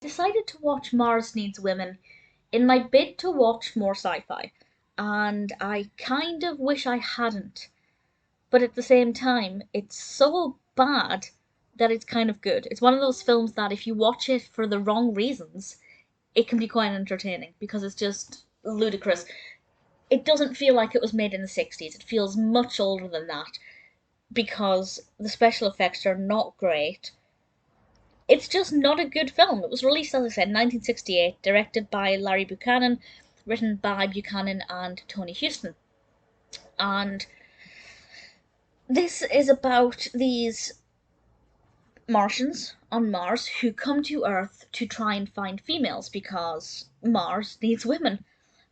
Decided to watch Mars Needs Women in my bid to watch more sci-fi, and I kind of wish I hadn't. But at the same time, it's so bad that it's kind of good. It's one of those films that if you watch it for the wrong reasons, it can be quite entertaining because it's just ludicrous. It doesn't feel like it was made in the 60s. It feels much older than that because the special effects are not great. It's just not a good film. It was released, as I said, in 1968, directed by Larry Buchanan, written by Buchanan and Tony Huston. And this is about these Martians on Mars who come to Earth to try and find females because Mars needs women.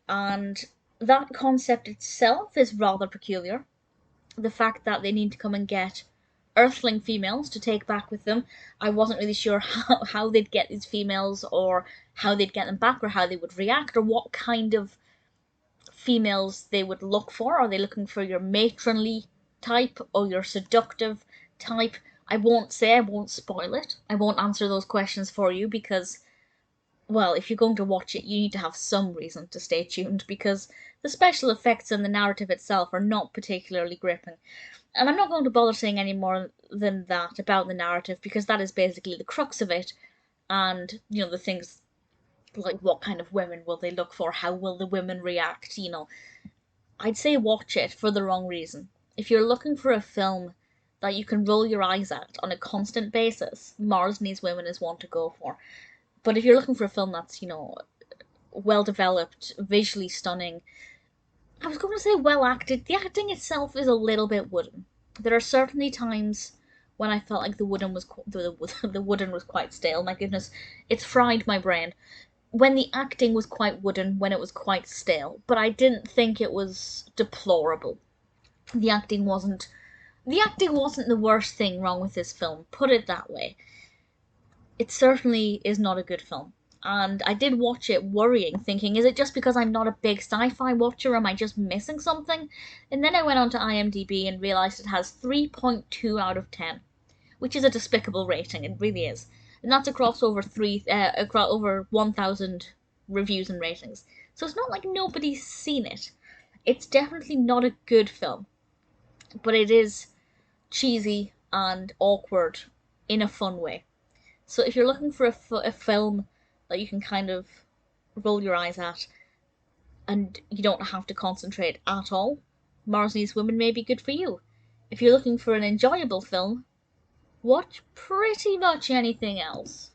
And that concept itself is rather peculiar. The fact that they need to come and get Earthling females to take back with them. I wasn't really sure how they'd get these females, or how they'd get them back, or how they would react, or what kind of females they would look for. Are they looking for your matronly type or your seductive type? I won't say, I won't spoil it. I won't answer those questions for you because, well, if you're going to watch it, you need to have some reason to stay tuned because the special effects and the narrative itself are not particularly gripping. And I'm not going to bother saying any more than that about the narrative because that is basically the crux of it. And, the things like what kind of women will they look for? How will the women react? I'd say watch it for the wrong reason. If you're looking for a film that you can roll your eyes at on a constant basis, Mars Needs Women is one to go for. But if you're looking for a film that's, well developed, visually stunning, I was going to say well acted. The acting itself is a little bit wooden. There are certainly times when I felt like the wooden was quite stale. My goodness, it's fried my brain. When the acting was quite wooden, when it was quite stale, but I didn't think it was deplorable. The acting wasn't. The acting wasn't the worst thing wrong with this film. Put it that way. It certainly is not a good film. And I did watch it worrying, thinking, is it just because I'm not a big sci-fi watcher? Am I just missing something? And then I went onto IMDb and realised it has 3.2 out of 10, which is a despicable rating. It really is. And that's across over 1,000 reviews and ratings. So it's not like nobody's seen it. It's definitely not a good film. But it is cheesy and awkward in a fun way. So if you're looking for a film that you can kind of roll your eyes at and you don't have to concentrate at all, Mars Needs Women may be good for you. If you're looking for an enjoyable film, watch pretty much anything else.